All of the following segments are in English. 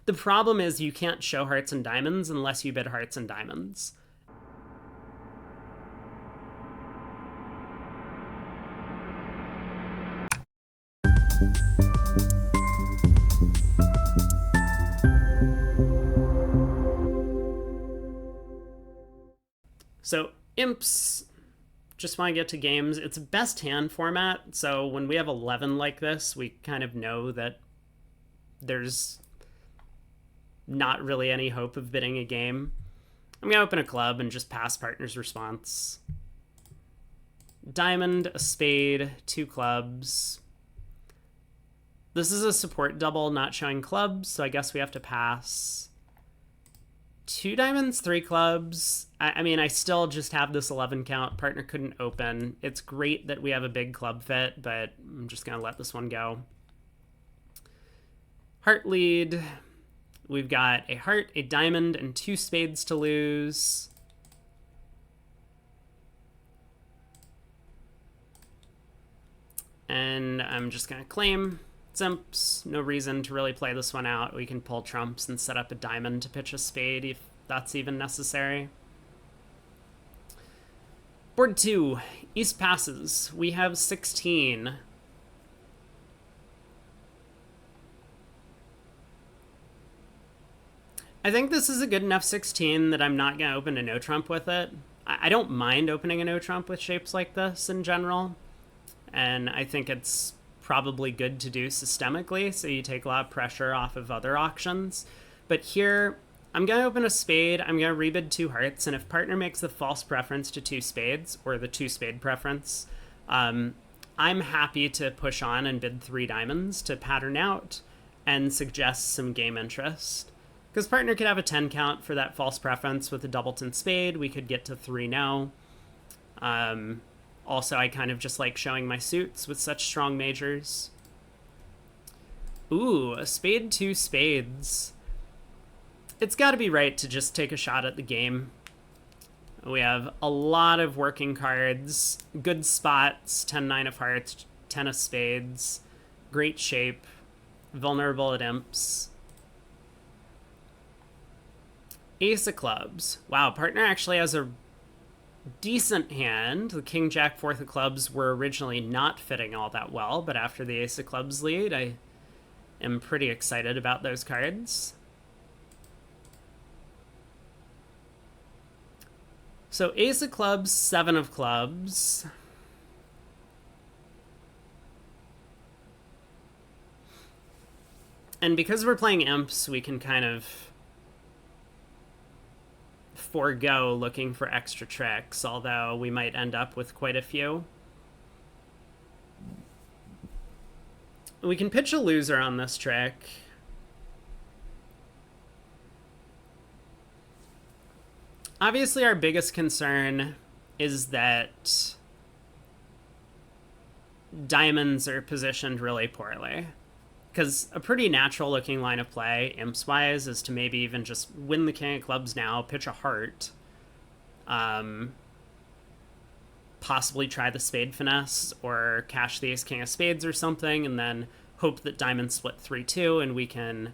The problem is you can't show hearts and diamonds unless you bid hearts and diamonds. So imps, just want to get to games. It's best hand format, so when we have 11 like this, we kind of know that there's not really any hope of bidding a game. I'm going to open a club and just pass partner's response. Diamond, a spade, 2 clubs. This is a support double, not showing clubs, so I guess we have to pass. 2 diamonds, 3 clubs. I mean, I still just have this 11 count. Partner couldn't open. It's great that we have a big club fit, but I'm just going to let this one go. Heart lead. We've got a heart, a diamond, and 2 spades to lose. And I'm just going to claim imps. No reason to really play this one out. We can pull trumps and set up a diamond to pitch a spade if that's even necessary. Board 2, East passes. We have 16. I think this is a good enough 16 that I'm not going to open a no trump with it. I don't mind opening a no trump with shapes like this in general. And I think it's probably good to do systemically, so you take a lot of pressure off of other auctions. But here, I'm going to open a spade, I'm going to rebid 2 hearts, and if partner makes the false preference to 2 spades, or the 2 spade preference, I'm happy to push on and bid 3 diamonds to pattern out and suggest some game interest. Because partner could have a 10 count for that false preference with a doubleton spade. We could get to 3 no. Also, I kind of just like showing my suits with such strong majors. Ooh, a spade, 2 spades. It's got to be right to just take a shot at the game. We have a lot of working cards, good spots, 10-9 of hearts, 10 of spades, great shape, vulnerable at imps. Ace of clubs. Wow, partner actually has a decent hand. The king, jack, 4th of clubs were originally not fitting all that well, but after the ace of clubs lead, I am pretty excited about those cards. So ace of clubs, 7 of clubs. And because we're playing imps, we can kind of forego looking for extra tricks, although we might end up with quite a few. We can pitch a loser on this trick. Obviously, our biggest concern is that diamonds are positioned really poorly. Because a pretty natural looking line of play, imps wise, is to maybe even just win the king of clubs now, pitch a heart, possibly try the spade finesse or cash the ace king of spades or something, and then hope that diamonds split 3-2 and we can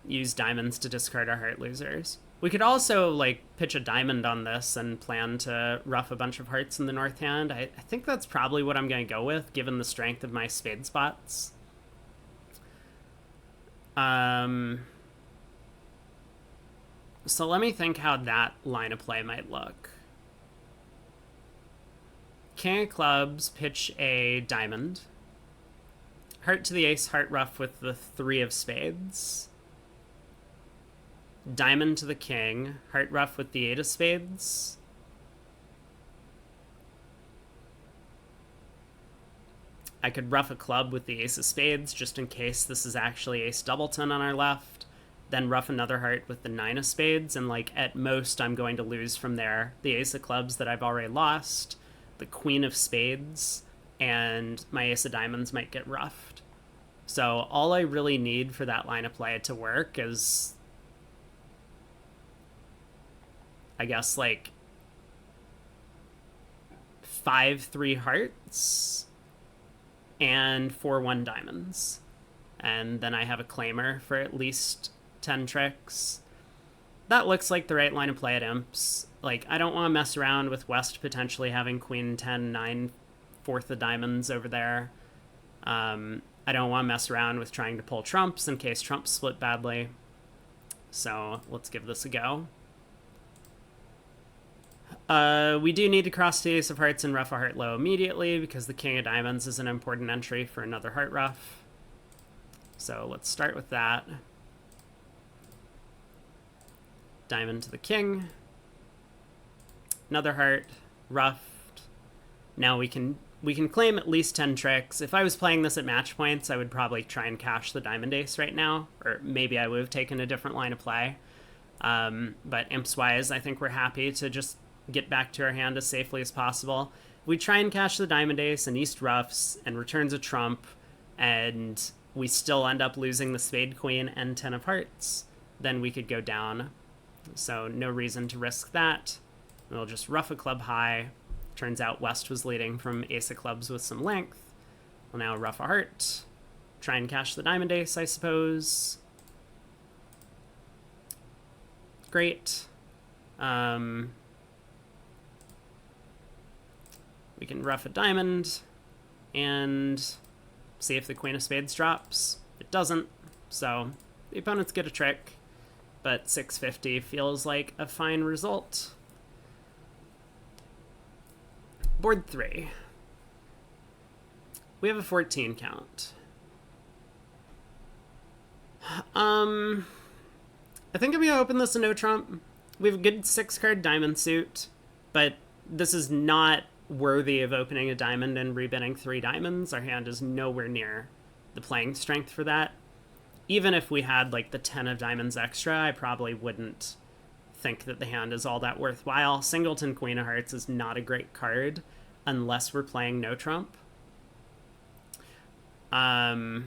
use diamonds to discard our heart losers. We could also like pitch a diamond on this and plan to ruff a bunch of hearts in the north hand. I think that's probably what I'm going to go with, given the strength of my spade spots. So let me think how that line of play might look. King of clubs, pitch a diamond. Heart to the ace, heart ruff with the 3 of spades. Diamond to the king, heart ruff with the 8 of spades. I could ruff a club with the ace of spades just in case this is actually ace doubleton on our left. Then ruff another heart with the 9 of spades, and like at most I'm going to lose from there the ace of clubs that I've already lost, the queen of spades, and my ace of diamonds might get ruffed. So all I really need for that line of play to work is, I guess, like 5-3 hearts and 4-1 diamonds. And then I have a claimer for at least 10 tricks. That looks like the right line of play at imps. Like, I don't want to mess around with West potentially having queen 10, 9, fourth of diamonds over there. I don't want to mess around with trying to pull trumps in case trumps split badly. So let's give this a go. We do need to cross the ace of hearts and ruff a heart low immediately because the king of diamonds is an important entry for another heart ruff. So let's start with that. Diamond to the king. Another heart, ruffed. Now we can claim at least 10 tricks. If I was playing this at match points, I would probably try and cash the diamond ace right now, or maybe I would have taken a different line of play. But imps-wise, I think we're happy to just get back to our hand as safely as possible. We try and cash the diamond ace and East ruffs and returns a trump, and we still end up losing the spade queen and 10 of hearts. Then we could go down. So no reason to risk that. We'll just ruff a club high. Turns out West was leading from ace of clubs with some length. We'll now ruff a heart. Try and cash the diamond ace, I suppose. Great. We can ruff a diamond and see if the queen of spades drops. It doesn't, so the opponents get a trick, but 650 feels like a fine result. Board 3. We have a 14 count. I think I'm going to open this a no trump. We have a good 6-card diamond suit, but this is not worthy of opening a diamond and rebidding 3 diamonds. Our hand is nowhere near the playing strength for that. Even if we had like the 10 of diamonds extra, I probably wouldn't think that the hand is all that worthwhile. Singleton Queen of Hearts is not a great card unless we're playing no trump. And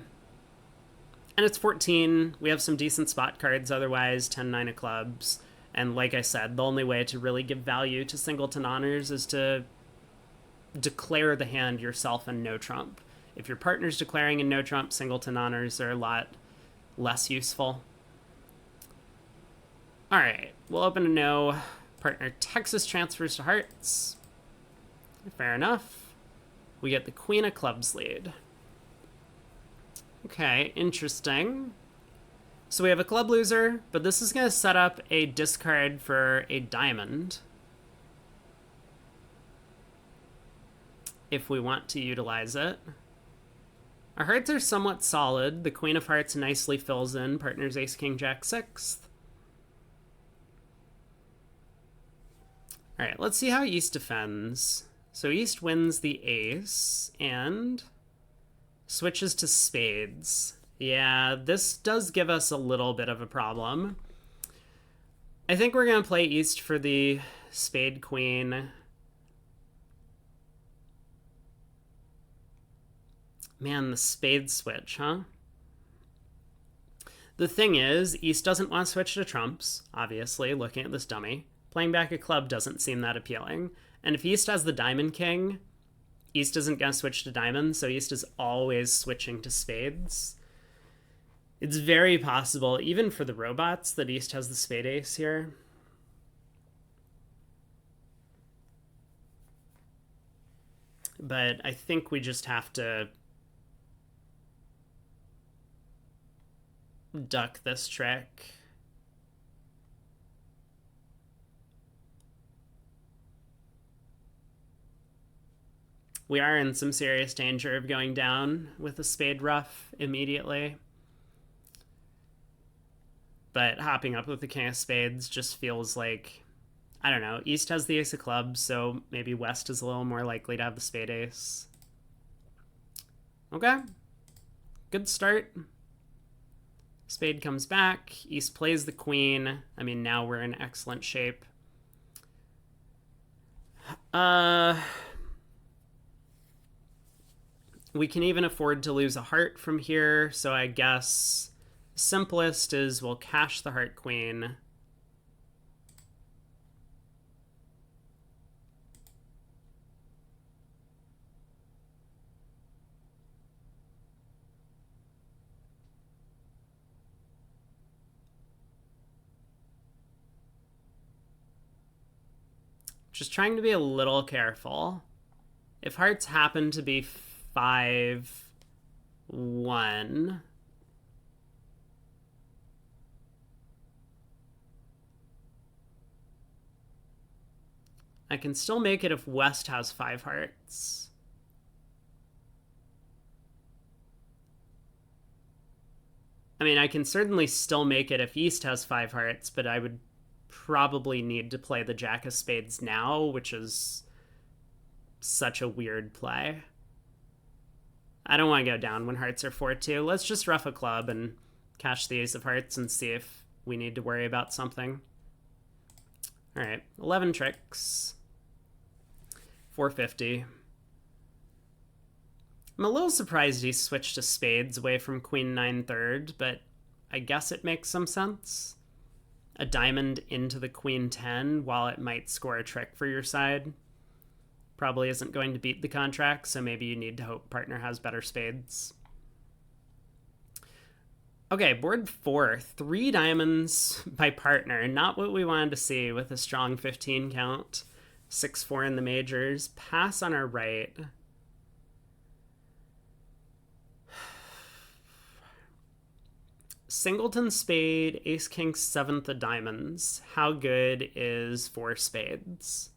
it's 14. We have some decent spot cards otherwise, 10, 9 of clubs. And like I said, the only way to really give value to Singleton Honors is to declare the hand yourself in no trump. If your partner's declaring in no trump, Singleton Honors are a lot less useful. All right, we'll open a no. Partner Texas transfers to hearts. Fair enough. We get the queen of clubs lead. Okay, interesting. So we have a club loser, but this is going to set up a discard for a diamond if we want to utilize it. Our hearts are somewhat solid. The queen of hearts nicely fills in partner's ace, king, jack, 6th. All right, let's see how East defends. So East wins the ace and switches to spades. Yeah, this does give us a little bit of a problem. I think we're going to play East for the spade queen. Man, the spade switch, huh? The thing is, East doesn't want to switch to trumps, obviously, looking at this dummy. Playing back a club doesn't seem that appealing. And if East has the diamond king, East isn't going to switch to diamonds, so East is always switching to spades. It's very possible, even for the robots, that East has the spade ace here. But I think we just have to duck this trick. We are in some serious danger of going down with a spade ruff immediately. But hopping up with the king of spades just feels like, I don't know, East has the ace of clubs, so maybe West is a little more likely to have the spade ace. Okay. Good start. Spade comes back. East plays the queen. I mean, now we're in excellent shape. We can even afford to lose a heart from here, so I guess simplest is we'll cash the heart queen. Just trying to be a little careful. If hearts happen to be 5-1, I can still make it if West has 5 hearts. I mean, I can certainly still make it if East has 5 hearts, but I would probably need to play the Jack of Spades now, which is such a weird play. I don't want to go down when hearts are 4-2. Let's just rough a club and cash the Ace of Hearts and see if we need to worry about something. All right, 11 tricks. 450. I'm a little surprised he switched to spades away from Queen 9/3, but I guess it makes some sense. A diamond into the Queen 10, while it might score a trick for your side, probably isn't going to beat the contract, so maybe you need to hope partner has better spades. Okay, board 4. 3 diamonds by partner. Not what we wanted to see with a strong 15 count. 6-4 in the majors. Pass on our right. Singleton spade, ace king 7th of diamonds. How good is 4 spades?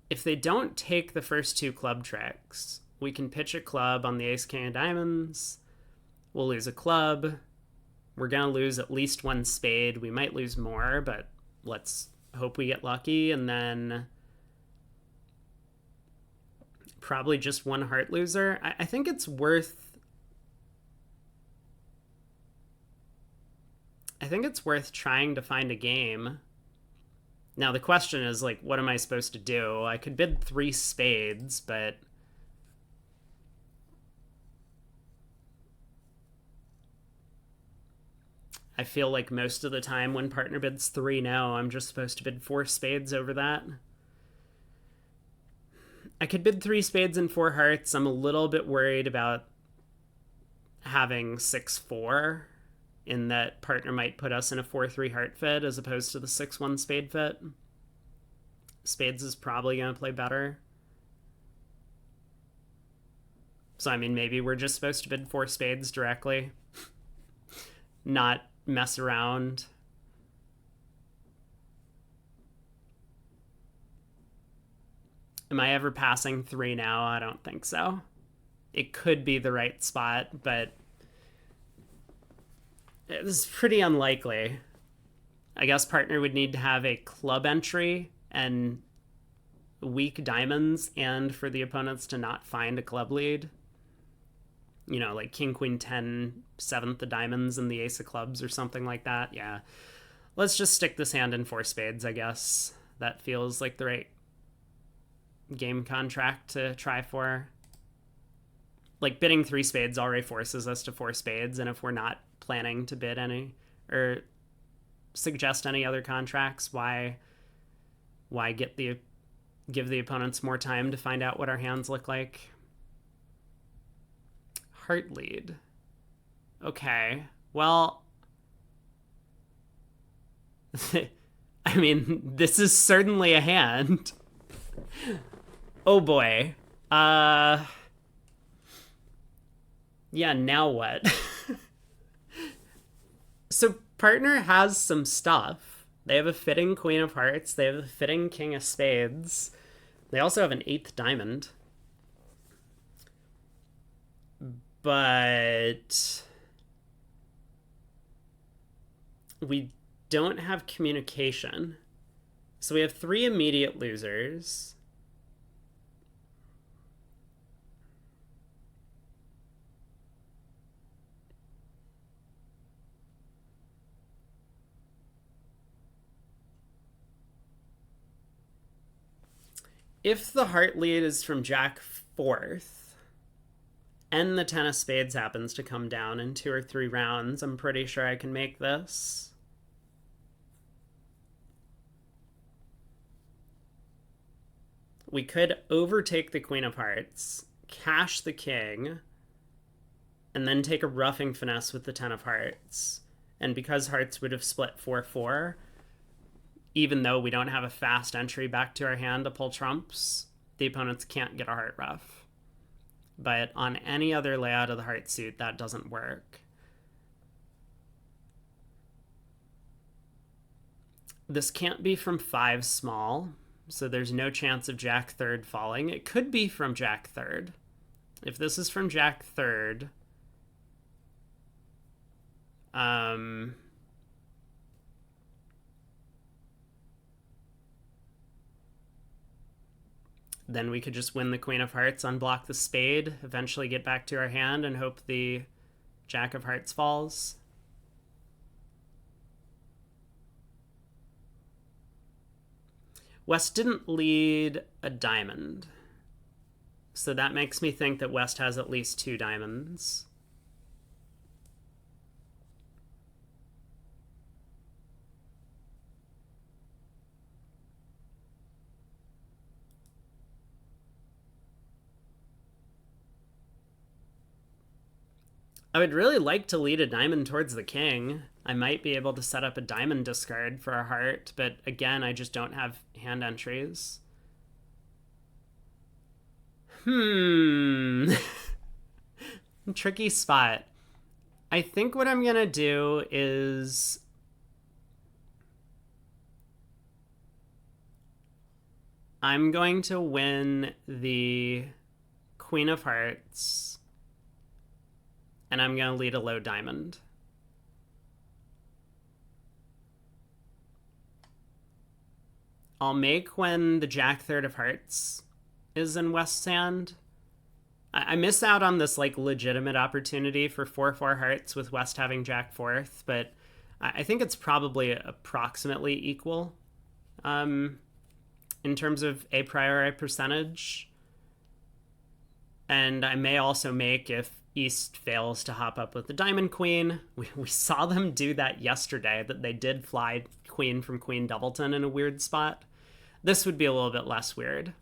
If they don't take the first 2 club tricks, we can pitch a club on the ace king of diamonds. We'll lose a club. We're going to lose at least 1 spade. We might lose more, but let's hope we get lucky. And then probably just 1 heart loser. I think it's worth... trying to find a game. Now the question is, like, what am I supposed to do? I could bid 3 spades, but I feel like most of the time when partner bids 3 no, I'm just supposed to bid 4 spades over that. I could bid 3 spades and 4 hearts. I'm a little bit worried about having 6-4, in that partner might put us in a 4-3 heart fit as opposed to the 6-1 spade fit. Spades is probably going to play better. So, I mean, maybe we're just supposed to bid 4 spades directly. Not mess around. Am I ever passing 3 now? I don't think so. It could be the right spot, but it's pretty unlikely. I guess partner would need to have a club entry and weak diamonds, and for the opponents to not find a club lead. You know, like king, queen, 10, 7th of diamonds and the ace of clubs or something like that. Yeah. Let's just stick this hand in 4 spades, I guess. That feels like the right game contract to try for. Like, bidding 3 spades already forces us to 4 spades, and if we're not planning to bid any or suggest any other contracts, why give the opponents more time to find out what our hands look like? Heart lead. Okay, well, I mean, this is certainly a hand. Oh boy. Yeah, now what? So partner has some stuff. They have a fitting queen of hearts. They have a fitting king of spades. They also have an 8th diamond. But we don't have communication. So we have 3 immediate losers. If the heart lead is from Jack 4th, and the 10 of spades happens to come down in 2 or 3 rounds, I'm pretty sure I can make this. We could overtake the queen of hearts, cash the king, and then take a roughing finesse with the 10 of hearts. And because hearts would have split 4-4, even though we don't have a fast entry back to our hand to pull trumps, the opponents can't get a heart ruff. But on any other layout of the heart suit, that doesn't work. This can't be from 5 small, so there's no chance of Jack third falling. It could be from Jack third. If this is from Jack third, then we could just win the Queen of Hearts, unblock the spade, eventually get back to our hand, and hope the Jack of Hearts falls. West didn't lead a diamond, so that makes me think that West has at least 2 diamonds. I would really like to lead a diamond towards the king. I might be able to set up a diamond discard for a heart, but again, I just don't have hand entries. Tricky spot. I think what I'm gonna do is I'm going to win the Queen of Hearts, and I'm going to lead a low diamond. I'll make when the Jack third of Hearts is in West's hand. I miss out on this like legitimate opportunity for 4/4 hearts with West having Jack fourth, but I think it's probably approximately equal in terms of a priori percentage. And I may also make if East fails to hop up with the Diamond Queen. We saw them do that yesterday, that they did fly Queen from Queen Doubleton in a weird spot. This would be a little bit less weird.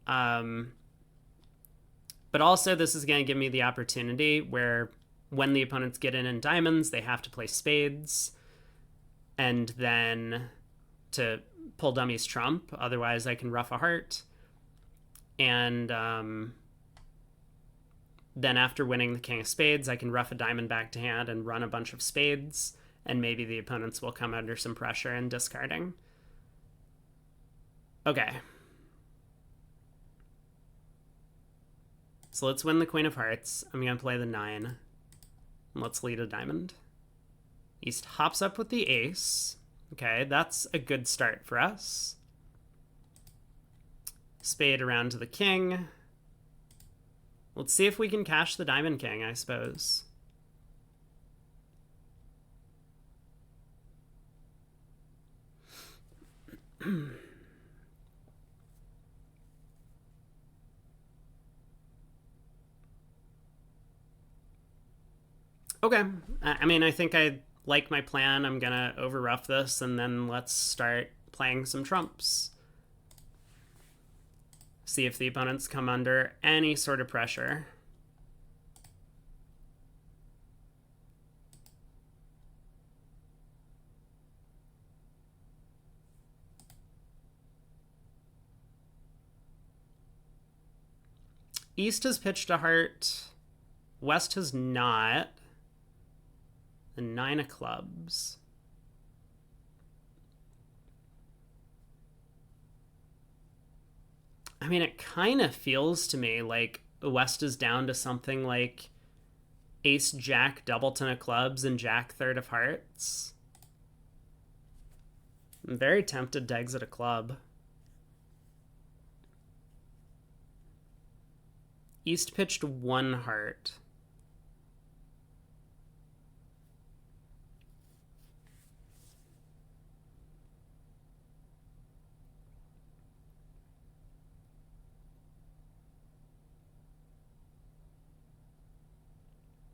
But also this is going to give me the opportunity where when the opponents get in diamonds, they have to play spades and then to pull dummies trump. Otherwise, I can ruff a heart. And then after winning the king of spades, I can ruff a diamond back to hand and run a bunch of spades. And maybe the opponents will come under some pressure and discarding. Okay. So let's win the Queen of Hearts. I'm going to play the 9. And let's lead a diamond. East hops up with the ace. Okay, that's a good start for us. Spade around to the king. Let's see if we can cash the Diamond King, I suppose. Okay. I mean, I think I like my plan. I'm going to overruff this, and then let's start playing some trumps. See if the opponents come under any sort of pressure. East has pitched a heart. West has not. The 9 of clubs. I mean, it kind of feels to me like West is down to something like Ace, Jack, Doubleton of clubs, and Jack third of hearts. I'm very tempted to exit a club. East pitched 1 heart.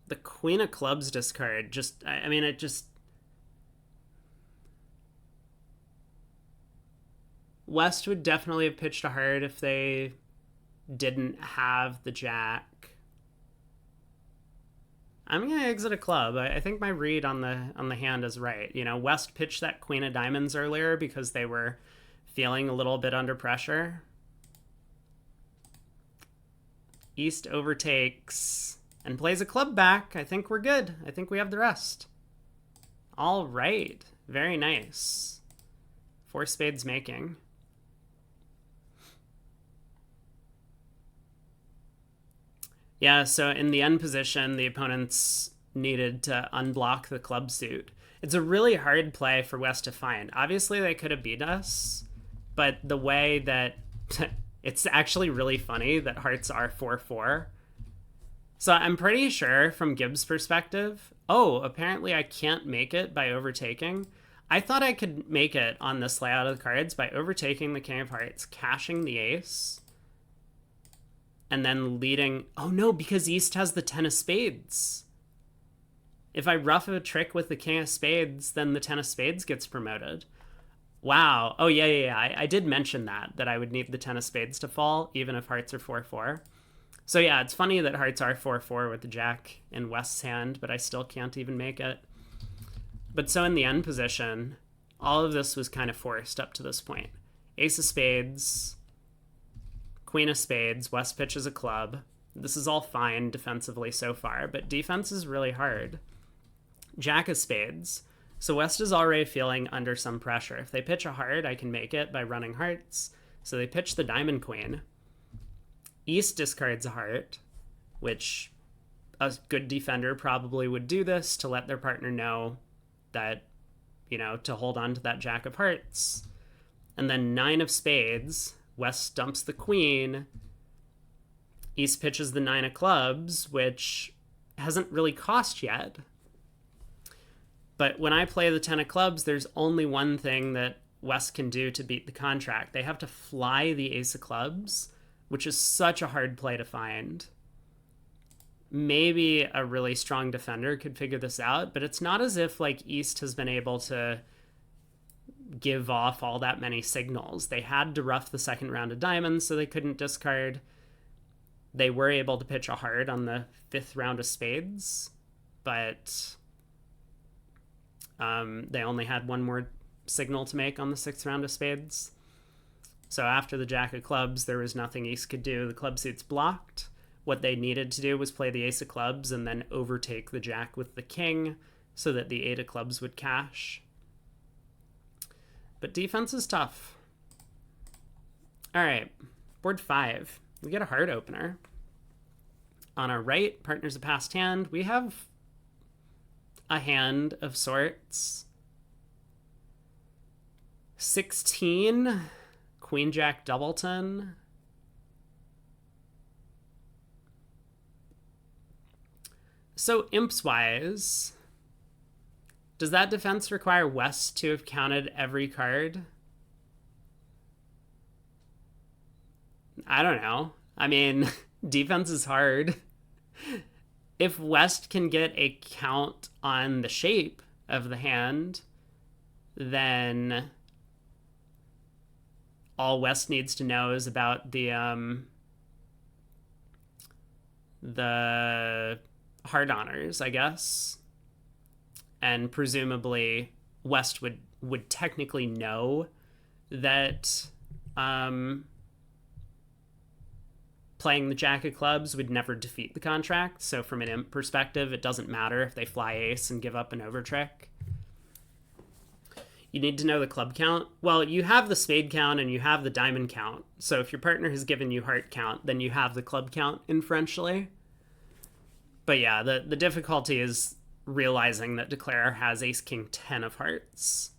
The Queen of Clubs discard just, I mean, it just... West would definitely have pitched a heart if they didn't have the Jack. I'm gonna exit a club. I think my read on the hand is right. You know, West pitched that queen of diamonds earlier because they were feeling a little bit under pressure. East overtakes and plays a club back. I think we're good. I think we have the rest. All right. Very nice. Four spades making. Yeah, so in the end position, the opponents needed to unblock the club suit. It's a really hard play for West to find. Obviously, they could have beat us, but the way that... it's actually really funny that hearts are 4-4. So I'm pretty sure from Gibbs' perspective... Oh, apparently I can't make it by overtaking. I thought I could make it on this layout of the cards by overtaking the king of hearts, cashing the ace, and then leading... Oh no, because East has the 10 of spades. If I rough a trick with the king of spades, then the 10 of spades gets promoted. Wow. Oh, yeah. I did mention that I would need the 10 of spades to fall, even if hearts are 4-4. So yeah, it's funny that hearts are 4-4 with the jack in West's hand, but I still can't even make it. But so in the end position, all of this was kind of forced up to this point. Ace of spades, queen of spades, West pitches a club. This is all fine defensively so far, but defense is really hard. Jack of spades. So West is already feeling under some pressure. If they pitch a heart, I can make it by running hearts. So they pitch the diamond queen. East discards a heart, which a good defender probably would do this to let their partner know that, you know, to hold on to that jack of hearts. And then 9 of spades, West dumps the queen. East pitches the 9 of clubs, which hasn't really cost yet. But when I play the 10 of clubs, there's only one thing that West can do to beat the contract. They have to fly the ace of clubs, which is such a hard play to find. Maybe a really strong defender could figure this out, but it's not as if like East has been able to give off all that many signals. They had to rough the second round of diamonds, so they couldn't discard. They were able to pitch a heart on the 5th round of spades, but they only had one more signal to make on the 6th round of spades. So after the jack of clubs, there was nothing East could do. The club suit's blocked. What they needed to do was play the ace of clubs and then overtake the jack with the king so that the 8 of clubs would cash. But defense is tough. All right, board 5. We get a heart opener. On our right, partner's a passed hand. We have a hand of sorts. 16... Queen Jack Doubleton. So imps wise, does that defense require West to have counted every card? I don't know. I mean, defense is hard. If West can get a count on the shape of the hand, then all West needs to know is about the hard honors, I guess. And presumably West would technically know that playing the jack of clubs would never defeat the contract. So from an imp perspective, it doesn't matter if they fly ace and give up an overtrick. You need to know the club count. Well, you have the spade count and you have the diamond count. So if your partner has given you heart count, then you have the club count inferentially. But yeah, the difficulty is realizing that Declare has ace king 10 of hearts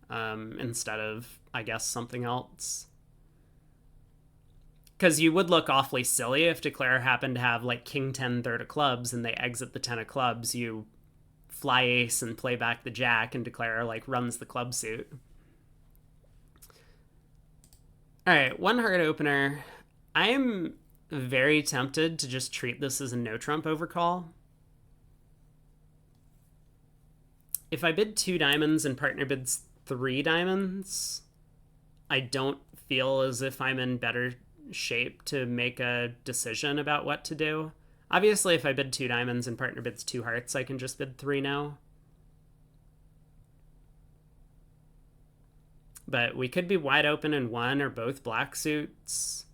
instead of, I guess, something else. Because you would look awfully silly if Declare happened to have like king 10 third of clubs and they exit the 10 of clubs. You fly ace and play back the jack and Declare like runs the club suit. All right, one heart opener. I'm very tempted to just treat this as a no trump overcall. If I bid 2 diamonds and partner bids 3 diamonds, I don't feel as if I'm in better shape to make a decision about what to do. Obviously, if I bid 2 diamonds and partner bids 2 hearts, I can just bid 3 now. But we could be wide open in one or both black suits.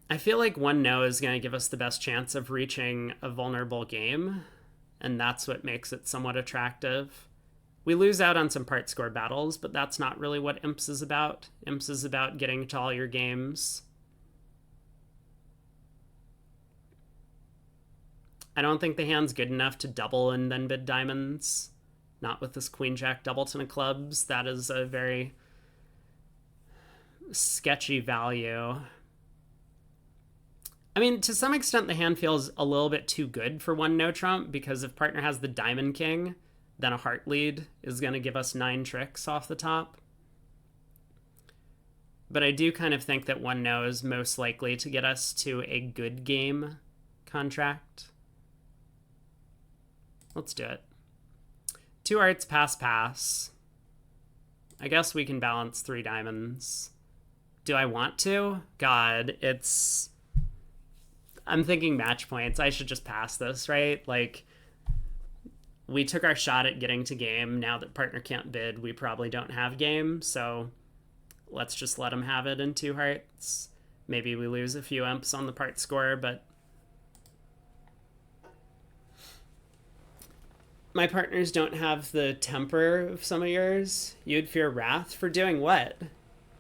I feel like 1 no is going to give us the best chance of reaching a vulnerable game, and that's what makes it somewhat attractive. We lose out on some part score battles, but that's not really what Imps is about. Imps is about getting to all your games. I don't think the hand's good enough to double and then bid diamonds. Not with this Queen Jack Doubleton of clubs. That is a very sketchy value. I mean, to some extent, the hand feels a little bit too good for 1 no trump, because if partner has the Diamond King, then a heart lead is going to give us 9 tricks off the top. But I do kind of think that 1 no is most likely to get us to a good game contract. Let's do it. 2 hearts, pass, pass. I guess we can balance 3 diamonds. Do I want to? God, it's... I'm thinking match points. I should just pass this, right? Like, we took our shot at getting to game. Now that partner can't bid, we probably don't have game, so let's just let him have it in 2 hearts. Maybe we lose a few imps on the part score, but my partners don't have the temper of some of yours. You'd fear wrath for doing what?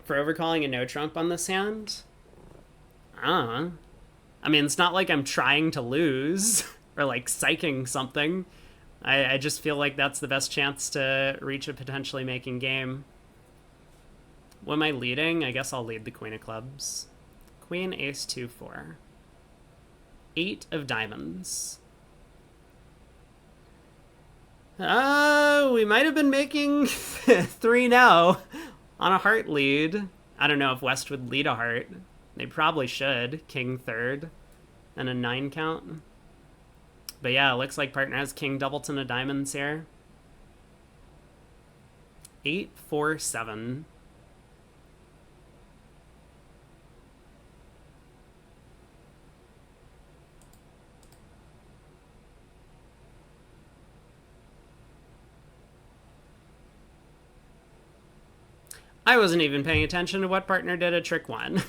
For overcalling a no trump on this hand? I don't know. I mean, it's not like I'm trying to lose or like psyching something. I just feel like that's the best chance to reach a potentially making game. What am I leading? I guess I'll lead the Queen of Clubs. Queen, Ace, 2, 4. 8 of diamonds. We might have been making 3 now on a heart lead. I don't know if West would lead a heart. They probably should. King 3rd and a 9 count. But yeah, it looks like partner has King Doubleton of diamonds here. 8, 4, 7. I wasn't even paying attention to what partner did at trick 1.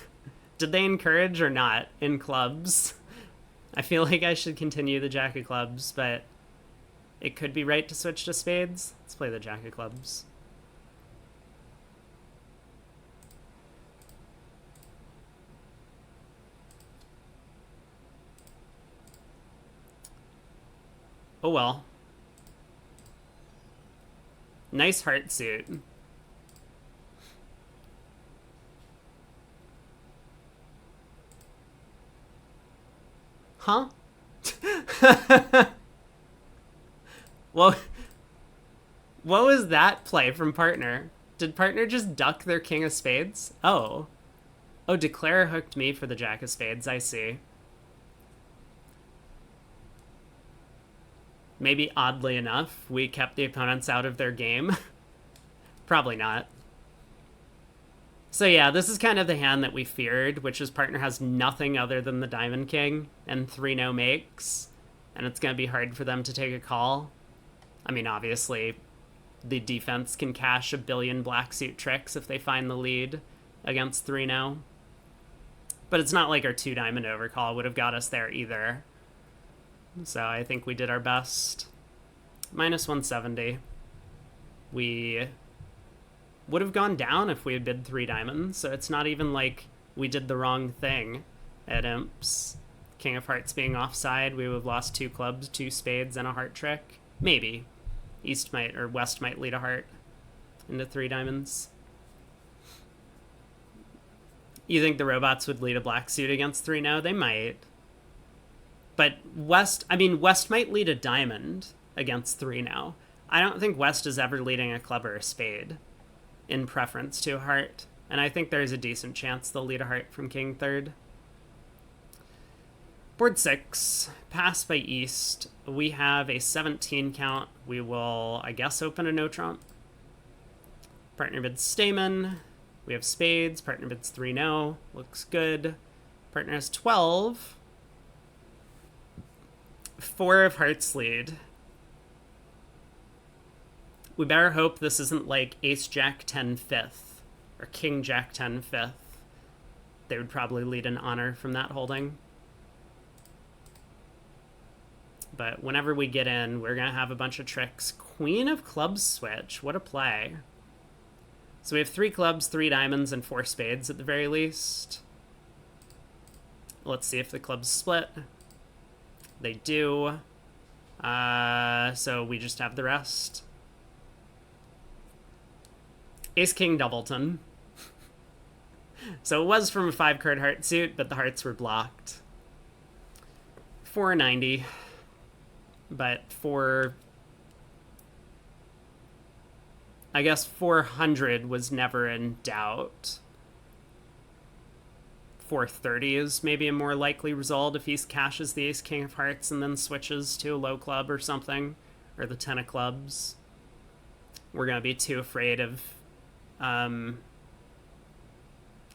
Did they encourage or not in clubs? I feel like I should continue the Jack of Clubs, but it could be right to switch to spades. Let's play the Jack of Clubs. Oh well. Nice heart suit. Huh? What was that play from partner? Did partner just duck their King of Spades? Oh. Oh, Declare hooked me for the Jack of Spades, I see. Maybe oddly enough, we kept the opponents out of their game. Probably not. So yeah, this is kind of the hand that we feared, which is partner has nothing other than the Diamond King and 3 no makes, and it's going to be hard for them to take a call. I mean, obviously, the defense can cash a billion black suit tricks if they find the lead against 3 no. But it's not like our 2 diamond overcall would have got us there either. So I think we did our best. Minus 170. We would have gone down if we had bid 3 diamonds, so it's not even like we did the wrong thing at Imps. King of Hearts being offside, we would have lost 2 clubs, 2 spades, and a heart trick. Maybe. East might, or West might lead a heart into 3 diamonds. You think the robots would lead a black suit against 3 no? They might. But West might lead a diamond against 3 no. I don't think West is ever leading a club or a spade in preference to a heart, and I think there's a decent chance they'll lead a heart from King 3rd. Board 6, pass by East. We have a 17 count. We will, I guess, open a no trump. Partner bids Stamen. We have spades. Partner bids 3 no. Looks good. Partner has 12. 4 of hearts lead. We better hope this isn't like Ace Jack 10 fifth or King Jack 10 fifth. They would probably lead an honor from that holding. But whenever we get in, we're going to have a bunch of tricks. Queen of clubs switch. What a play. So we have 3 clubs, 3 diamonds, and 4 spades at the very least. Let's see if the clubs split. They do. So we just have the rest. Ace King Doubleton. So it was from a 5-card heart suit, but the hearts were blocked. 490. But I guess 400 was never in doubt. 430 is maybe a more likely result if he cashes the Ace King of Hearts and then switches to a low club or something, or the 10 of clubs. We're going to be too afraid of...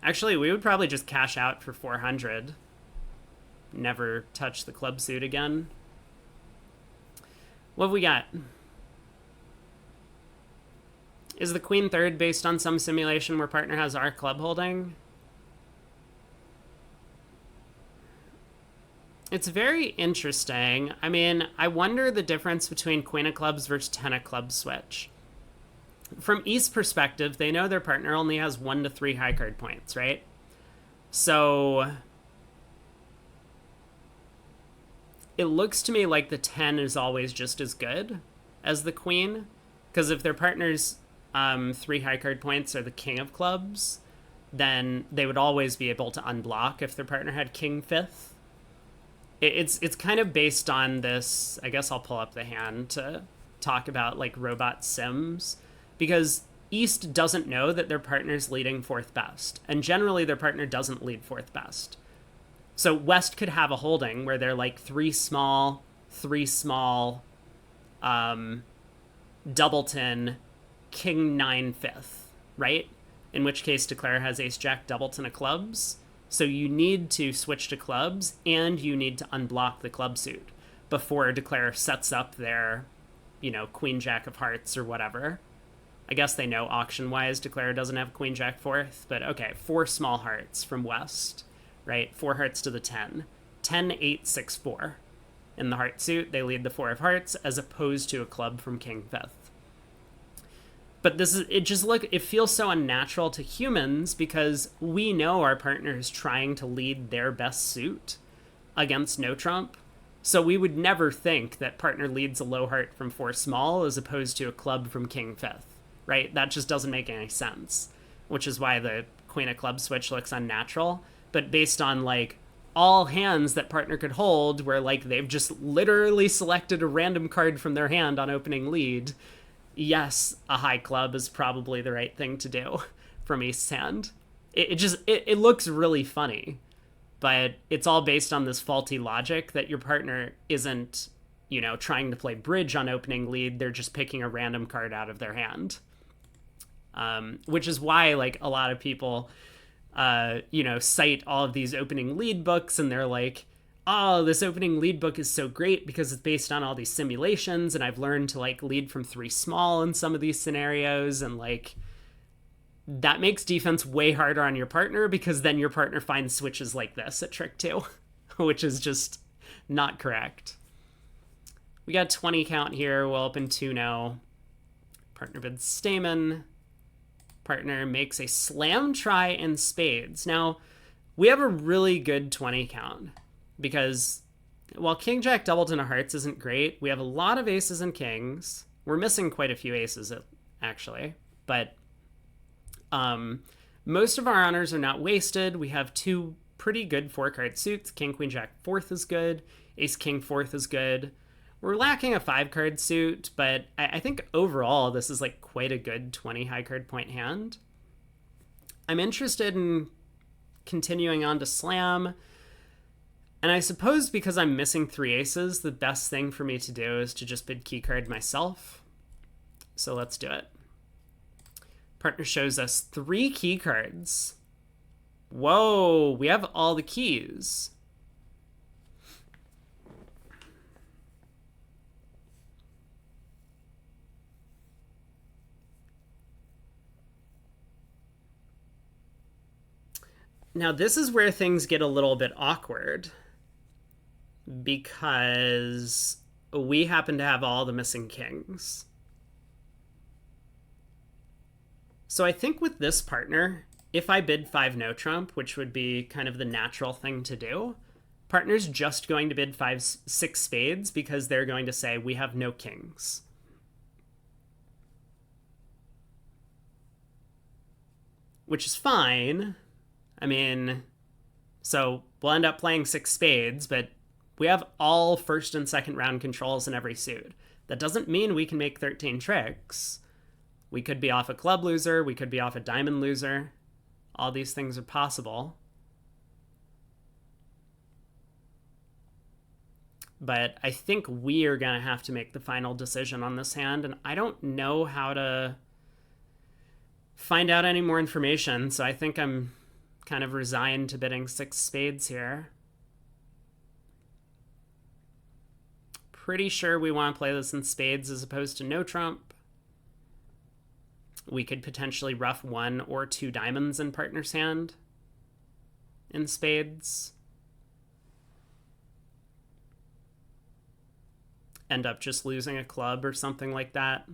Actually, we would probably just cash out for 400. Never touch the club suit again. What have we got? Is the queen third based on some simulation where partner has our club holding? It's very interesting. I mean, I wonder the difference between queen of clubs versus 10 of clubs switch. From East perspective, they know their partner only has 1 to 3 high card points, right? So it looks to me like the 10 is always just as good as the queen, because if their partner's 3 high card points are the king of clubs, then they would always be able to unblock if their partner had king fifth. It's kind of based on this. I guess I'll pull up the hand to talk about like robot sims, because East doesn't know that their partner's leading 4th best, and generally their partner doesn't lead 4th best. So West could have a holding where they're like 3 small, Doubleton, King 9 fifth, right? In which case Declare has Ace Jack Doubleton of clubs. So you need to switch to clubs, and you need to unblock the club suit before Declare sets up their, Queen Jack of Hearts or whatever. I guess they know auction-wise Declare doesn't have Queen Jack 4th, but okay, 4 small hearts from West, right? 4 hearts to the 10. 10, 8, 6, 4. In the heart suit, they lead the 4 of hearts as opposed to a club from King 5th. But it feels so unnatural to humans because we know our partner is trying to lead their best suit against no trump. So we would never think that partner leads a low heart from 4 small as opposed to a club from King 5th, right? That just doesn't make any sense, which is why the Queen of Clubs switch looks unnatural. But based on like all hands that partner could hold where like they've just literally selected a random card from their hand on opening lead, yes, a high club is probably the right thing to do from East's hand. It looks really funny, but it's all based on this faulty logic that your partner isn't, trying to play bridge on opening lead. They're just picking a random card out of their hand. Which is why like a lot of people, cite all of these opening lead books and they're like, oh, this opening lead book is so great because it's based on all these simulations and I've learned to like lead from 3 small in some of these scenarios, and like that makes defense way harder on your partner because then your partner finds switches like this at trick 2, which is just not correct. We got 20 count here. We'll open 2-0. Partner bids Stamen. Partner makes a slam try in spades. Now, we have a really good 20 count because while King Jack Doubleton of Hearts isn't great, we have a lot of aces and kings. We're missing quite a few aces, actually, but most of our honors are not wasted. We have 2 pretty good 4-card suits. King Queen Jack 4th is good. Ace King 4th is good. We're lacking a 5-card suit, but I think overall this is like quite a good 20 high card point hand. I'm interested in continuing on to slam. And I suppose because I'm missing 3 aces, the best thing for me to do is to just bid key card myself. So let's do it. Partner shows us 3 key cards. Whoa, we have all the keys. Now, this is where things get a little bit awkward because we happen to have all the missing kings. So I think with this partner, if I bid 5 no trump, which would be kind of the natural thing to do, partner's just going to bid 6 spades because they're going to say, we have no kings. Which is fine. I mean, so we'll end up playing 6 spades, but we have all first and second round controls in every suit. That doesn't mean we can make 13 tricks. We could be off a club loser, we could be off a diamond loser. All these things are possible. But I think we are going to have to make the final decision on this hand, and I don't know how to find out any more information, so I think I'm kind of resigned to bidding 6 spades here. Pretty sure we want to play this in spades as opposed to no trump. We could potentially ruff 1 or 2 diamonds in partner's hand in spades. End up just losing a club or something like that.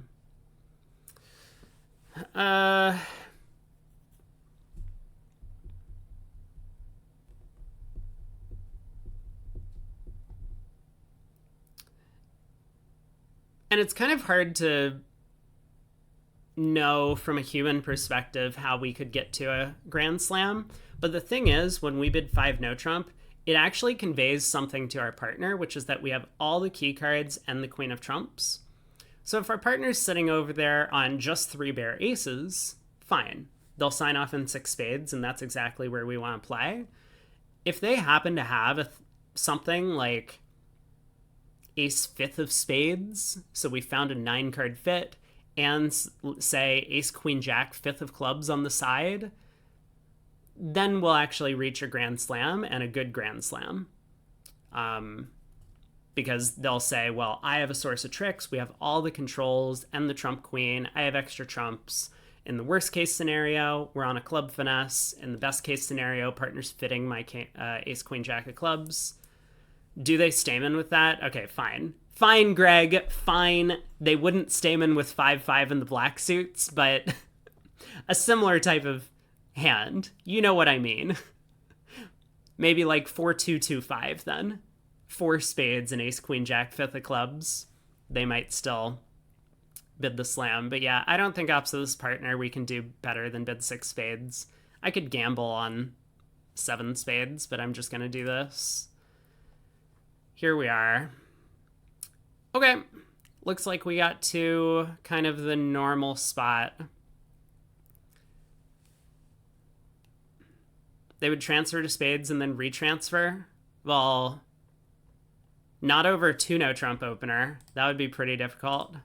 And it's kind of hard to know from a human perspective how we could get to a grand slam. But the thing is, when we bid 5 no trump, it actually conveys something to our partner, which is that we have all the key cards and the queen of trumps. So if our partner's sitting over there on just 3 bare aces, fine. They'll sign off in 6 spades, and that's exactly where we want to play. If they happen to have something like ace 5th of spades, so we found a 9-card fit, and say ace queen jack 5th of clubs on the side, then we'll actually reach a grand slam, and a good grand slam. Because they'll say, well, I have a source of tricks, we have all the controls and the trump queen, I have extra trumps. In the worst case scenario, we're on a club finesse. In the best case scenario, partner's fitting my ace queen jack of clubs. Do they stamen with that? Okay, fine. Fine, Greg, fine. They wouldn't stamen with 5-5 in the black suits, but a similar type of hand. You know what I mean. Maybe like 4-2-2-5 then. 4 spades and ace queen jack 5th of clubs. They might still bid the slam. But yeah, I don't think opposite this partner we can do better than bid 6 spades. I could gamble on 7 spades, but I'm just going to do this. Here we are. Okay. Looks like we got to kind of the normal spot. They would transfer to spades and then retransfer. Well, not over 2 no trump opener. That would be pretty difficult.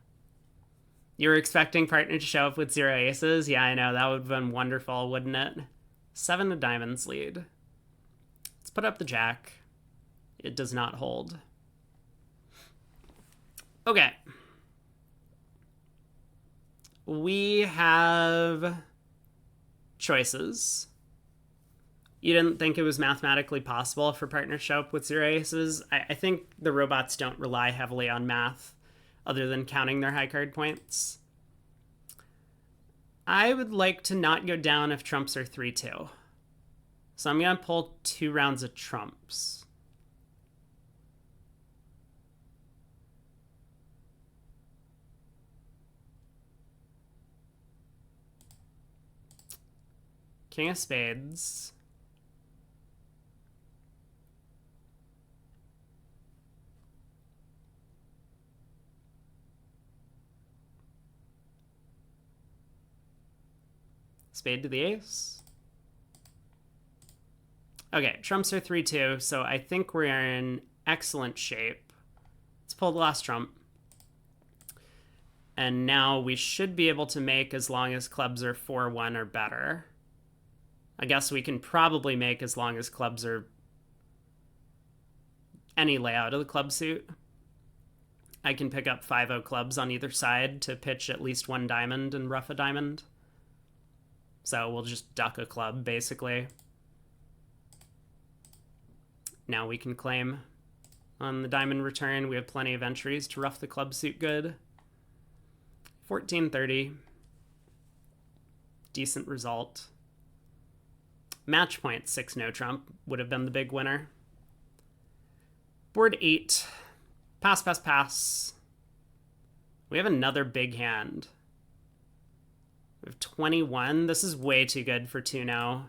You were expecting partner to show up with 0 aces? Yeah, I know. That would have been wonderful, wouldn't it? 7 of diamonds lead. Let's put up the jack. It does not hold. Okay. We have choices. You didn't think it was mathematically possible for partner to show up with 0 aces? I think the robots don't rely heavily on math other than counting their high card points. I would like to not go down if trumps are 3-2. So I'm going to pull 2 rounds of trumps. King of spades. Spade to the ace. Okay, trumps are 3-2, so I think we're in excellent shape. Let's pull the last trump. And now we should be able to make as long as clubs are 4-1 or better. I guess we can probably make as long as clubs are any layout of the club suit. I can pick up 5-0 clubs on either side to pitch at least 1 diamond and ruff a diamond. So we'll just duck a club, basically. Now we can claim on the diamond return. We have plenty of entries to rough the club suit good. 1430. Decent result. Match point 6 no trump would have been the big winner. Board 8. Pass, pass, pass. We have another big hand. We have 21. This is way too good for 2-0.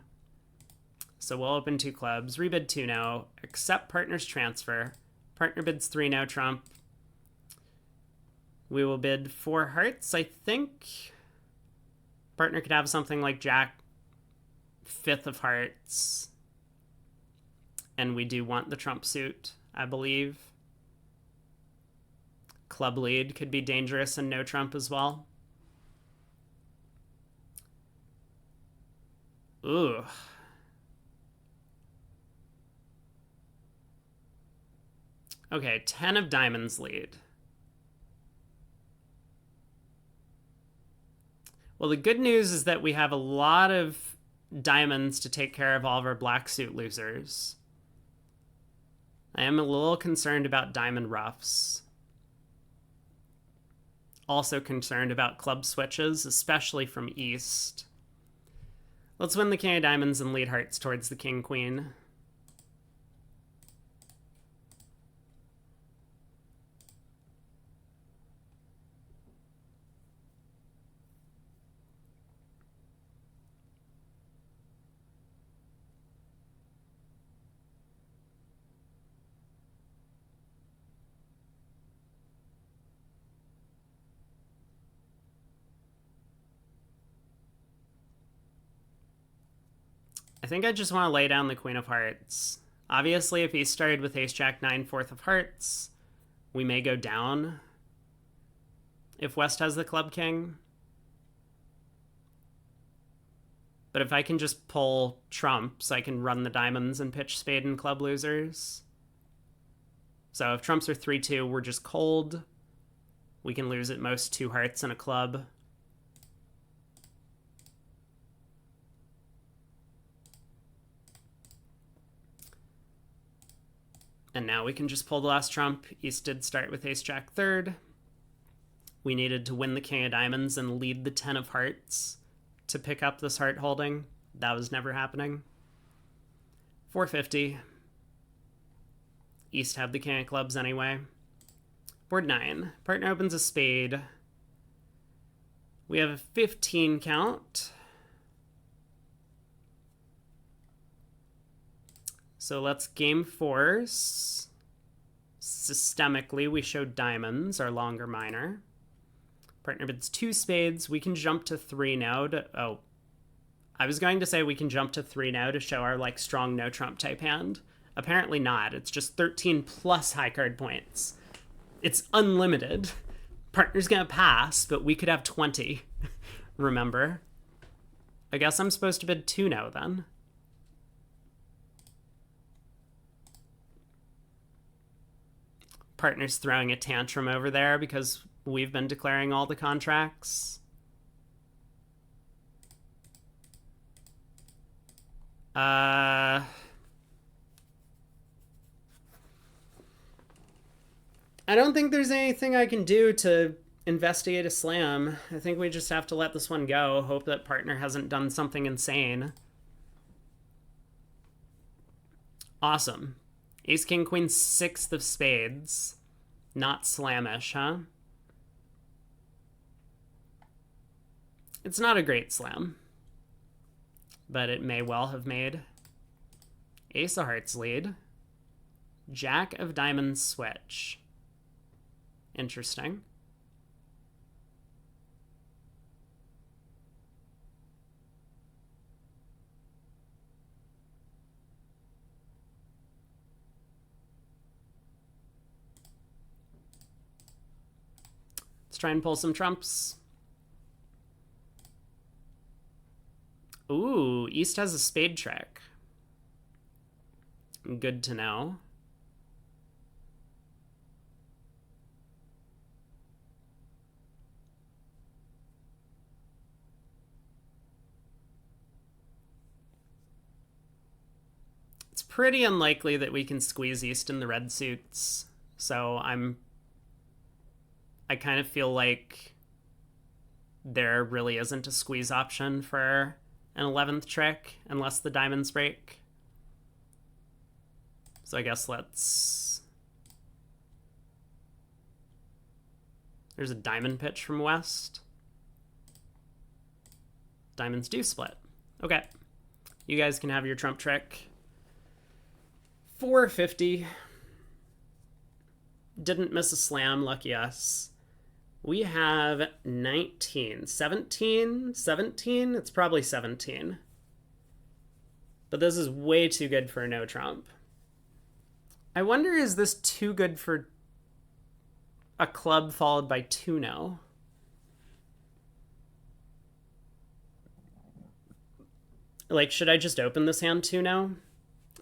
So we'll open 2 clubs, rebid 2-0, accept partner's transfer. Partner bids 3 no trump. We will bid 4 hearts, I think. Partner could have something like Jack 5th of hearts. And we do want the trump suit, I believe. Club lead could be dangerous and no trump as well. Ooh. Okay, 10 of diamonds lead. Well, the good news is that we have a lot of diamonds to take care of all of our black suit losers. I am a little concerned about diamond roughs. Also concerned about club switches, especially from east. Let's win the king of diamonds and lead hearts towards the king queen. I think I just want to lay down the queen of hearts. Obviously, if he started with ace jack 9 4th of hearts, we may go down if West has the club king. But if I can just pull trumps, I can run the diamonds and pitch spade and club losers. So if trumps are 3-2, we're just cold. We can lose at most 2 hearts and a club. And now we can just pull the last trump. East did start with ace jack 3rd. We needed to win the king of diamonds and lead the 10 of hearts to pick up this heart holding. That was never happening. 450. East had the king of clubs anyway. Board 9. Partner opens a spade. We have a 15 count. So let's game force. Systemically, we show diamonds, our longer minor. Partner bids 2 spades. We can jump to 3 now to... I was going to say we can jump to 3 now to show our, like, strong no-trump type hand. Apparently not. It's just 13 plus high card points. It's unlimited. Partner's gonna pass, but we could have 20. Remember? I guess I'm supposed to bid 2 now, then. Partner's throwing a tantrum over there because we've been declaring all the contracts. I don't think there's anything I can do to investigate a slam. I think we just have to let this one go. Hope that partner hasn't done something insane. Awesome. Ace, king, queen, 6th of spades. Not slamish, huh? It's not a great slam, but it may well have made. Ace of hearts lead. Jack of diamonds switch. Interesting. Let's try and pull some trumps. Ooh, East has a spade trick. Good to know. It's It's pretty unlikely that we can squeeze East in the red suits, so I kind of feel like there really isn't a squeeze option for an 11th trick unless the diamonds break. So I guess there's a diamond pitch from West. Diamonds do split. Okay. You guys can have your trump trick. 450. Didn't miss a slam, lucky us. We have 19. 17? 17? It's probably 17. But this is way too good for a no trump. I wonder, is this too good for a club followed by 2-no? Like, should I just open this hand 2-no?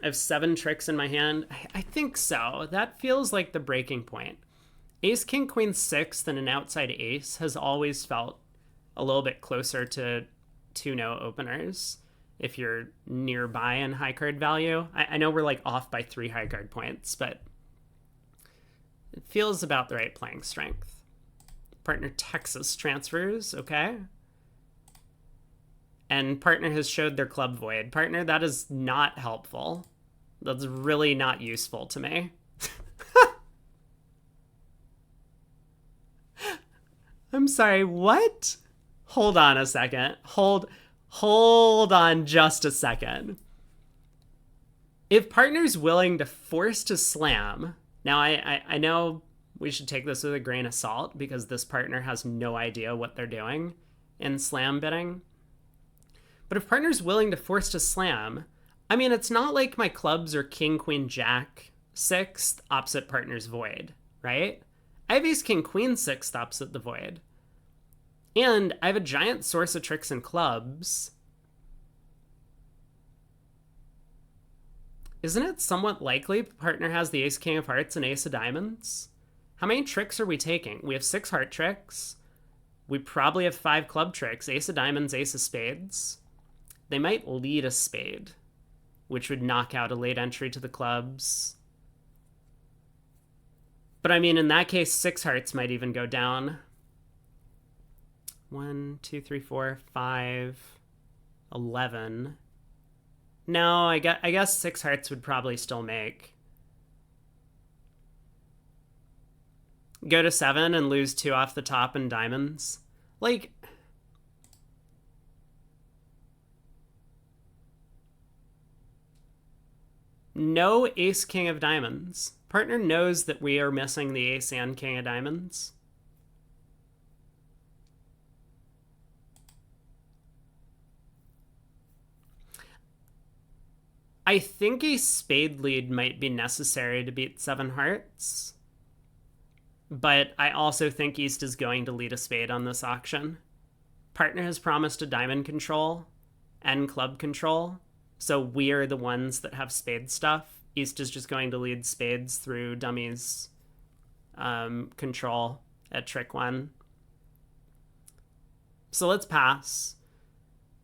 I have 7 tricks in my hand. I think so. That feels like the breaking point. Ace, king, queen, 6th and an outside ace has always felt a little bit closer to 2-no openers if you're nearby in high card value. I know we're like off by 3 high card points, but it feels about the right playing strength. Partner Texas transfers, okay. And partner has showed their club void. Partner, that is not helpful. That's really not useful to me. I'm sorry, what? Hold on a second. Hold on just a second. If partner's willing to force to slam, now I know we should take this with a grain of salt because this partner has no idea what they're doing in slam bidding. But if partner's willing to force to slam, I mean, it's not like my clubs are king, queen, jack, 6th opposite partner's void, right? I have ace, king, queen, 6th opposite the void. And I have a giant source of tricks and clubs. Isn't it somewhat likely partner has the ace, king of hearts and ace of diamonds? How many tricks are we taking? We have 6 heart tricks. We probably have 5 club tricks, ace of diamonds, ace of spades. They might lead a spade, which would knock out a late entry to the clubs. But I mean, in that case, 6 hearts might even go down. 1, 2, 3, 4, 5, 11. No, I guess 6 hearts would probably still make. Go to 7 and lose 2 off the top and diamonds. Like, no ace, king of diamonds. Partner knows that we are missing the ace and king of diamonds. I think a spade lead might be necessary to beat 7 hearts. But I also think East is going to lead a spade on this auction. Partner has promised a diamond control and club control. So we are the ones that have spade stuff. East is just going to lead spades through dummies control at trick 1. So let's pass.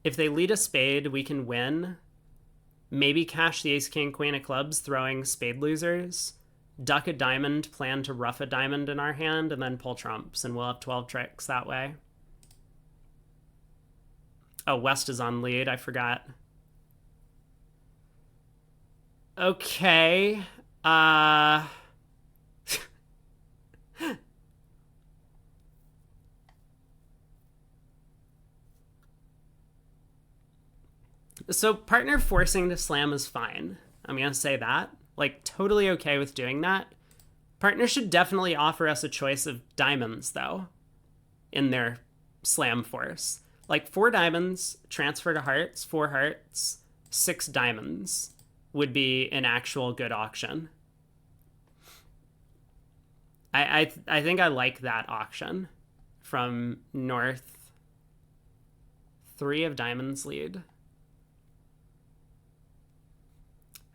If they lead a spade, we can win. Maybe cash the ace, king, queen of clubs, throwing spade losers. Duck a diamond, plan to rough a diamond in our hand, and then pull trumps, and we'll have 12 tricks that way. Oh, West is on lead. I forgot. Okay. So partner forcing to slam is fine. I'm going to say that. Like, totally okay with doing that. Partner should definitely offer us a choice of diamonds, though, in their slam force. Like, 4 diamonds, transfer to hearts, 4 hearts, 6 diamonds would be an actual good auction. I think I like that auction from North. 3 of diamonds lead.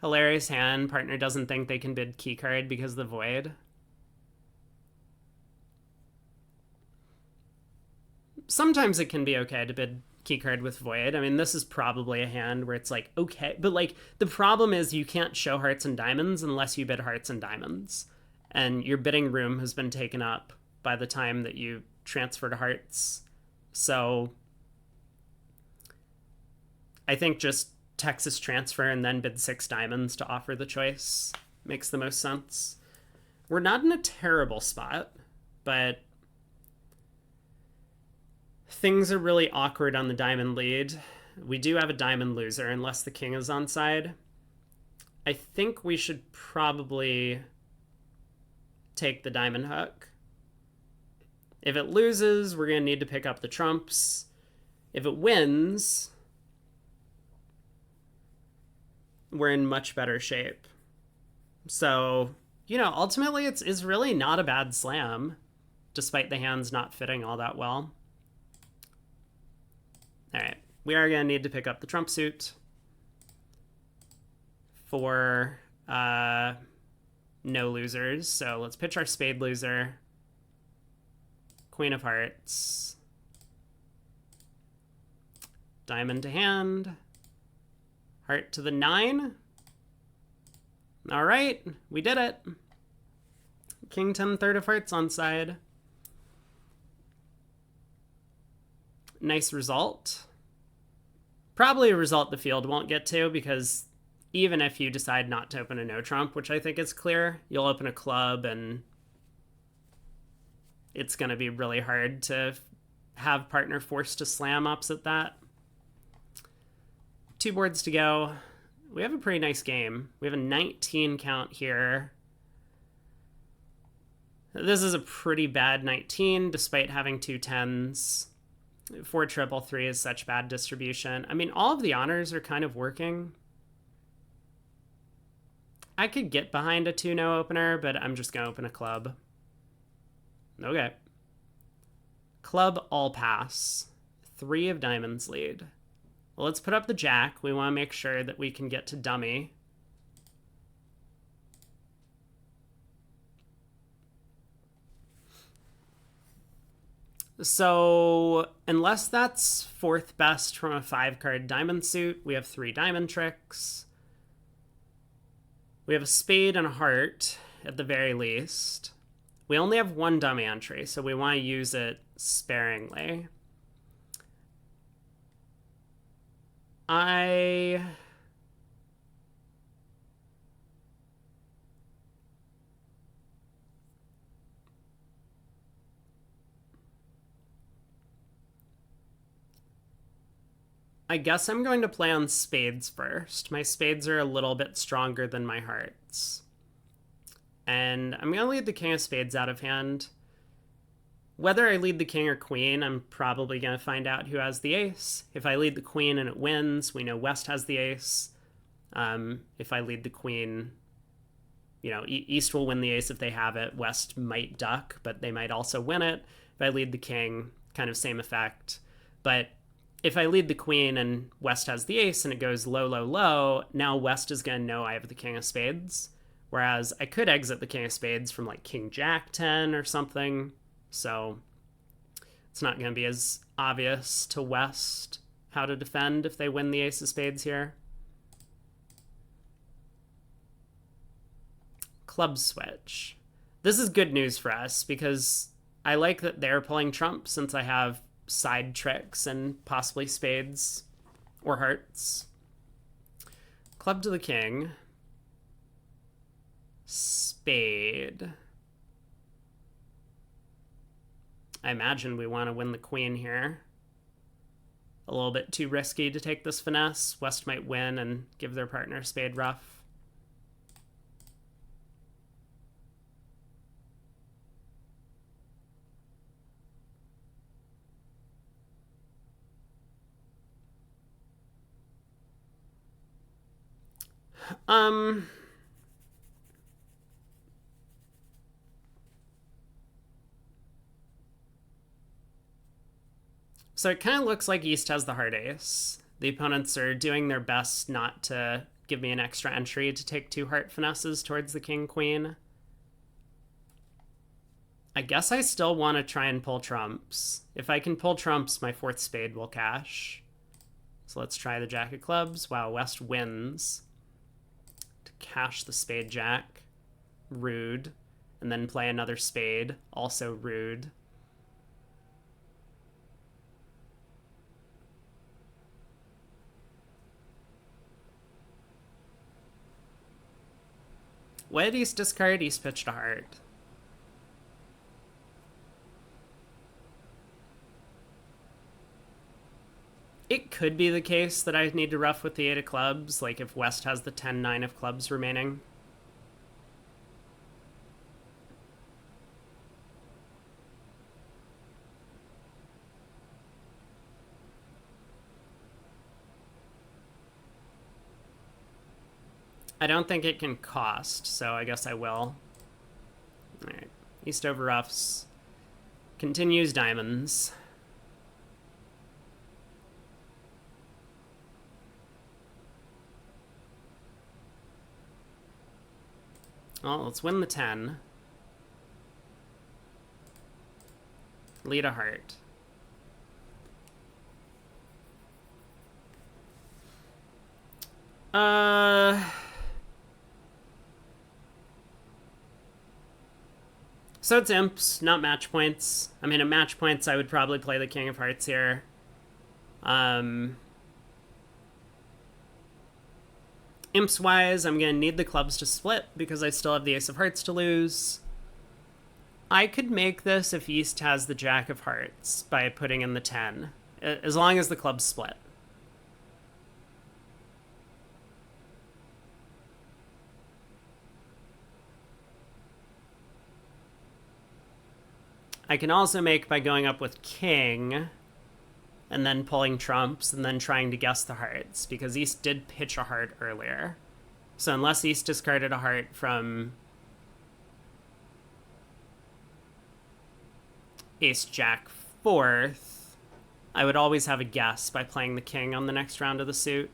Hilarious hand. Partner doesn't think they can bid key card because of the void. Sometimes it can be okay to bid keycard with Void. I mean, this is probably a hand where it's like, okay, but like the problem is you can't show hearts and diamonds unless you bid hearts and diamonds. And your bidding room has been taken up by the time that you transfer to hearts. So I think just Texas transfer and then bid 6 diamonds to offer the choice makes the most sense. We're not in a terrible spot, but things are really awkward on the diamond lead. We do have a diamond loser unless the king is on side. I think we should probably take the diamond hook. If it loses, we're going to need to pick up the trumps. If it wins, we're in much better shape. So, you know, ultimately it's really not a bad slam, despite the hands not fitting all that well. All right, we are going to need to pick up the trump suit for no losers. So let's pitch our spade loser. Queen of hearts. Diamond to hand. Heart to the 9. All right, we did it. King 10 third of hearts on side. Nice result. Probably a result the field won't get to, because even if you decide not to open a no trump, which I think is clear, you'll open a club and it's going to be really hard to have partner forced to slam opposite that. 2 boards to go. We have a pretty nice game. We have a 19 count here. This is a pretty bad 19, despite having 2 10s. 4 triple 3 is such bad distribution. I mean, all of the honors are kind of working. I could get behind a 2-no opener, but I'm just going to open a club. Okay. Club all pass. 3 of diamonds lead. Well, let's put up the jack. We want to make sure that we can get to dummy. So unless that's 4th best from a 5-card diamond suit, we have 3 diamond tricks. We have a spade and a heart at the very least. We only have 1 dummy entry, so we want to use it sparingly. I guess I'm going to play on spades first. My spades are a little bit stronger than my hearts. And I'm going to lead the king of spades out of hand. Whether I lead the king or queen, I'm probably going to find out who has the ace. If I lead the queen and it wins, we know West has the ace. If I lead the queen, you know, East will win the ace if they have it. West might duck, but they might also win it. If I lead the king, kind of same effect. But if I lead the queen and West has the ace and it goes low, low, low, now West is going to know I have the king of spades. Whereas I could exit the king of spades from like king jack 10 or something. So it's not going to be as obvious to West how to defend if they win the ace of spades here. Club switch. This is good news for us because I like that they're pulling trump since I have side tricks and possibly spades or hearts. Club to the king. Spade. I imagine we want to win the queen here. A little bit too risky to take this finesse. West might win and give their partner spade rough. So it kind of looks like East has the heart ace. The opponents are doing their best not to give me an extra entry to take 2 heart finesses towards the king queen. I guess I still want to try and pull trumps. If I can pull trumps, my fourth spade will cash. So let's try the jack of clubs. Wow, West wins. To cash the spade jack. Rude. And then play another spade. Also rude. What did East discard? East pitched a heart. It could be the case that I need to ruff with the 8 of clubs, like if West has the 10-9 of clubs remaining. I don't think it can cost, so I guess I will. Alright, East over ruffs. Continues diamonds. Well, let's win the 10. Lead a heart. So it's imps, not match points. I mean, at match points, I would probably play the King of Hearts here. Imps-wise, I'm going to need the clubs to split because I still have the Ace of Hearts to lose. I could make this if East has the Jack of Hearts by putting in the 10, as long as the clubs split. I can also make by going up with King and then pulling trumps and then trying to guess the hearts, because East did pitch a heart earlier. So unless East discarded a heart from Ace Jack fourth, I would always have a guess by playing the King on the next round of the suit.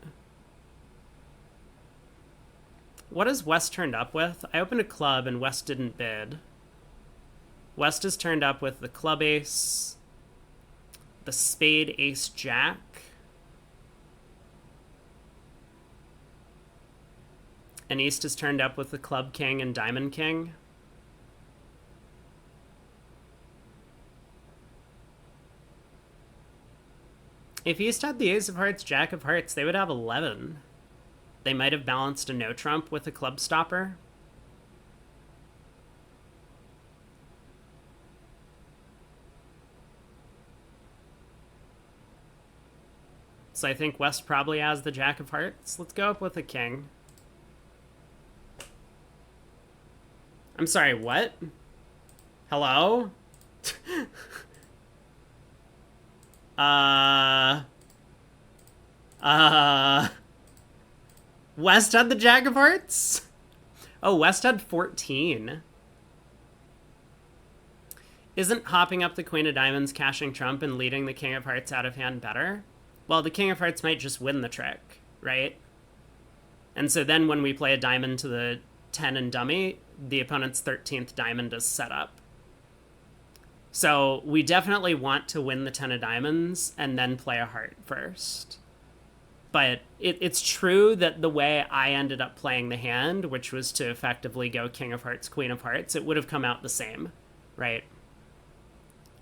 What has West turned up with? I opened a club and West didn't bid. West is turned up with the club ace, the spade ace jack, and East is turned up with the club king and diamond king. If East had the ace of hearts, jack of hearts, they would have 11. They might have balanced a no trump with a club stopper. So I think West probably has the jack of hearts. Let's go up with a king. I'm sorry, what? Hello? West had the jack of hearts? Oh, West had 14. Isn't hopping up the queen of diamonds, cashing trump, and leading the king of hearts out of hand better? Well, the king of hearts might just win the trick, right? And so then when we play a diamond to the 10 and dummy, the opponent's 13th diamond is set up. So we definitely want to win the 10 of diamonds and then play a heart first. But it's true that the way I ended up playing the hand, which was to effectively go king of hearts, queen of hearts, it would have come out the same, right?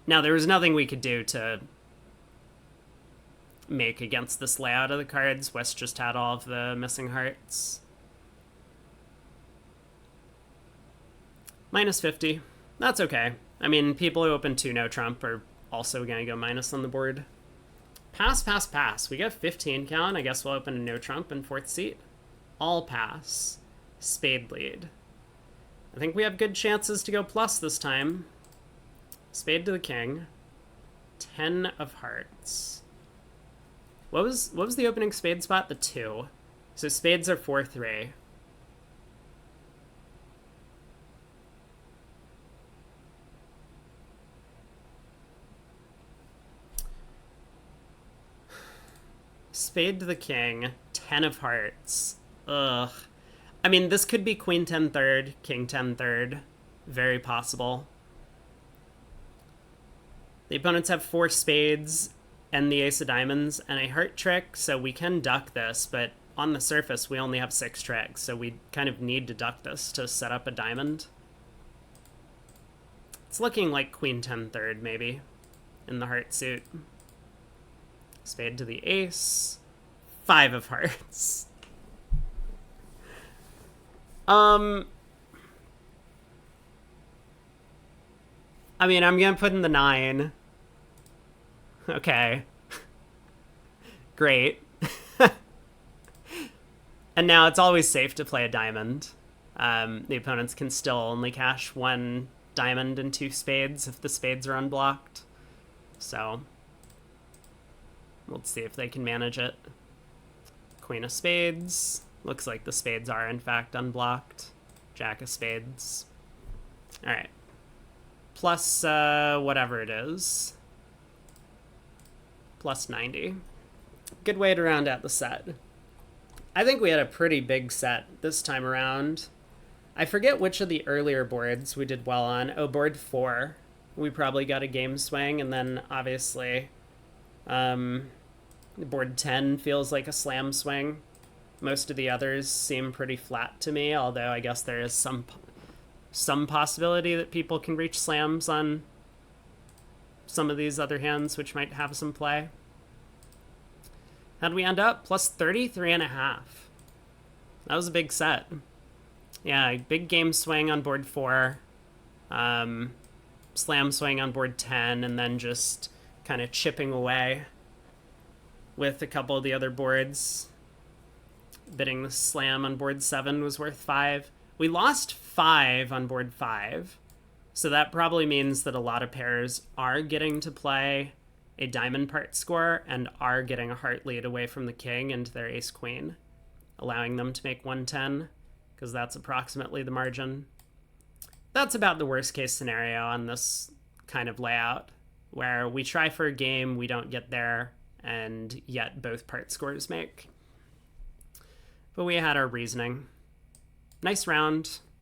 Now, there was nothing we could do to make against this layout of the cards. West just had all of the missing hearts. Minus 50. That's okay. I mean, people who open 2 no trump are also going to go minus on the board. Pass, pass, pass. We got 15 count. I guess we'll open a no trump in 4th seat. All pass. Spade lead. I think we have good chances to go plus this time. Spade to the king. 10 of hearts. What was the opening spade spot? The 2. So spades are 4-3. Spade to the king. 10 of hearts. Ugh. I mean, this could be queen 10 third, king 10 third. Very possible. The opponents have 4 spades and the ace of diamonds and a heart trick, so we can duck this, but on the surface we only have 6 tricks, so we kind of need to duck this to set up a diamond. It's looking like queen 10 third, maybe, in the heart suit. Spade to the ace. 5 of hearts. I mean, I'm gonna put in the 9. Okay. Great. And now it's always safe to play a diamond. The opponents can still only cash 1 diamond and 2 spades if the spades are unblocked. So let's see if they can manage it. Queen of spades. Looks like the spades are in fact unblocked. Jack of spades. Alright. Plus whatever it is. Plus 90. Good way to round out the set. I think we had a pretty big set this time around. I forget which of the earlier boards we did well on. Oh, board 4. We probably got a game swing, and then obviously board 10 feels like a slam swing. Most of the others seem pretty flat to me, although I guess there is some possibility that people can reach slams on some of these other hands, which might have some play. How'd we end up? Plus 33.5. That was a big set. Yeah, big game swing on board 4. Slam swing on board 10, and then just kind of chipping away with a couple of the other boards. Bidding the slam on board 7 was worth 5. We lost 5 on board 5, so that probably means that a lot of pairs are getting to play a diamond part score and are getting a heart lead away from the king into their ace-queen, allowing them to make 110, because that's approximately the margin. That's about the worst case scenario on this kind of layout, where we try for a game, we don't get there, and yet both part scores make. But we had our reasoning. Nice round.